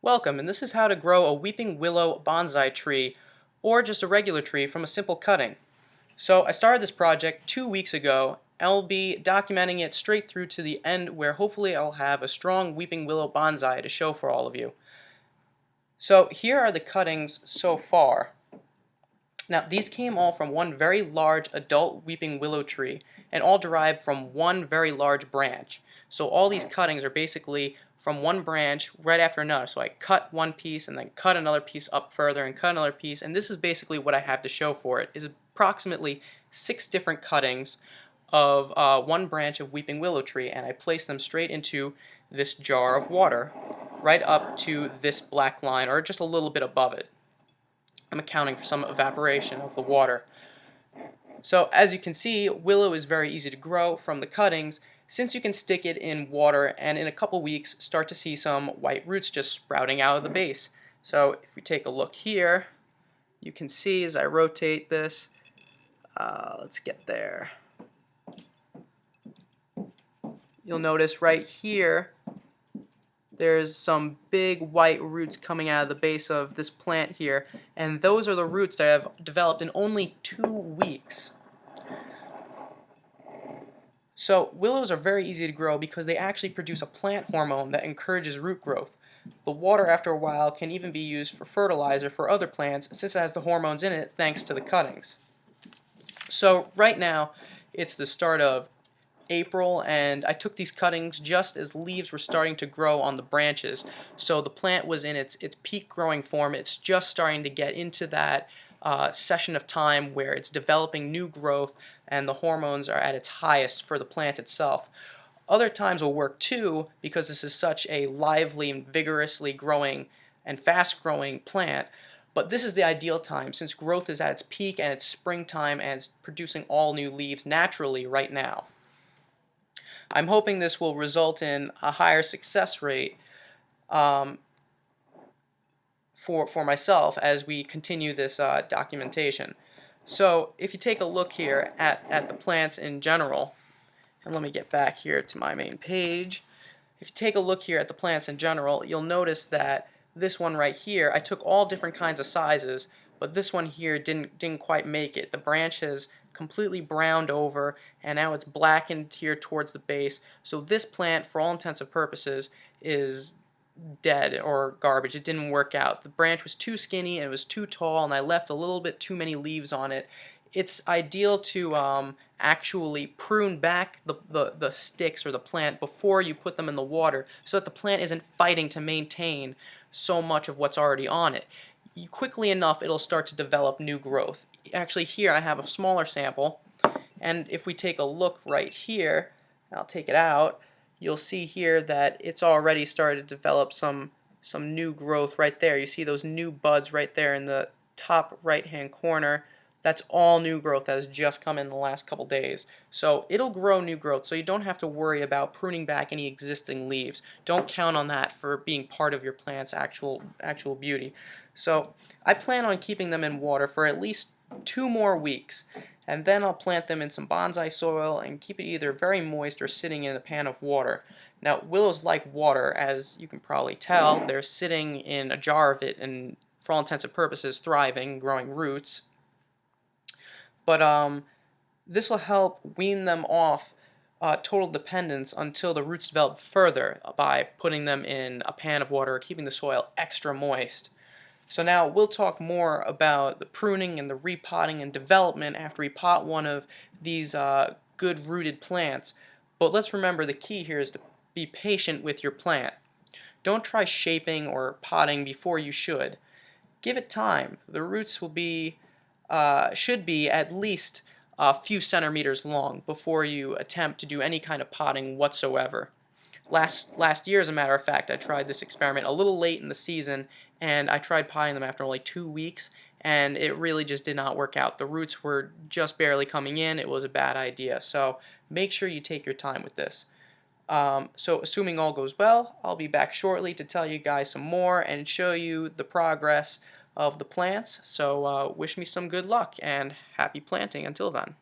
Welcome, and this is how to grow a weeping willow bonsai tree, or just a regular tree from a simple cutting. So I started this project 2 weeks ago, and I'll be documenting it straight through to the end where hopefully I'll have a strong weeping willow bonsai to show for all of you. So here are the cuttings so far. Now these came all from one very large adult weeping willow tree, and all derived from one very large branch. So all these cuttings are basically from one branch right after another. So I cut one piece and then cut another piece up further and cut another piece, and this is basically what I have to show for it, is approximately 6 different cuttings of one branch of weeping willow tree, and I place them straight into this jar of water right up to this black line, or just a little bit above it. I'm accounting for some evaporation of the water. So as you can see, willow is very easy to grow from the cuttings, since you can stick it in water and in a couple weeks start to see some white roots just sprouting out of the base. So if we take a look here, you can see as I rotate this, let's get there. You'll notice right here there's some big white roots coming out of the base of this plant here, and those are the roots that have developed in only 2 weeks. So willows are very easy to grow because they actually produce a plant hormone that encourages root growth. The water after a while can even be used for fertilizer for other plants since it has the hormones in it thanks to the cuttings. So right now it's the start of April, and I took these cuttings just as leaves were starting to grow on the branches. So the plant was in its peak growing form. It's just starting to get into that session of time where it's developing new growth and the hormones are at its highest for the plant itself. Other times will work too because this is such a lively and vigorously growing and fast growing plant. But this is the ideal time since growth is at its peak and it's springtime and it's producing all new leaves naturally right now. I'm hoping this will result in a higher success rate for myself as we continue this documentation. So if you take a look here at the plants in general, and let me get back here to my main page. If you take a look here at the plants in general, you'll notice that this one right here, I took all different kinds of sizes, but this one here didn't quite make it. The branch has completely browned over, and now it's blackened here towards the base. So this plant, for all intents and purposes, is dead or garbage. It didn't work out. The branch was too skinny and it was too tall, and I left a little bit too many leaves on it. It's ideal to actually prune back the sticks or the plant before you put them in the water so that the plant isn't fighting to maintain so much of what's already on it. Quickly enough, it'll start to develop new growth. Actually, here I have a smaller sample, and if we take a look right here, I'll take it out, you'll see here that it's already started to develop some new growth right there. You see those new buds right there in the top right-hand corner. That's all new growth that has just come in the last couple days. So it'll grow new growth, so you don't have to worry about pruning back any existing leaves. Don't count on that for being part of your plant's actual beauty. So I plan on keeping them in water for at least 2 more weeks, and then I'll plant them in some bonsai soil and keep it either very moist or sitting in a pan of water. Now willows like water, as you can probably tell. They're sitting in a jar of it and for all intents and purposes thriving, growing roots. But this will help wean them off total dependence until the roots develop further by putting them in a pan of water or keeping the soil extra moist. So now we'll talk more about the pruning and the repotting and development after we pot one of these good rooted plants. But let's remember the key here is to be patient with your plant. Don't try shaping or potting before you should. Give it time. The roots will should be at least a few centimeters long before you attempt to do any kind of potting whatsoever. Last year, as a matter of fact, I tried this experiment a little late in the season, and I tried potting them after only 2 weeks, and it really just did not work out. The roots were just barely coming in. It was a bad idea. So make sure you take your time with this. So assuming all goes well, I'll be back shortly to tell you guys some more and show you the progress of the plants. So wish me some good luck and happy planting until then.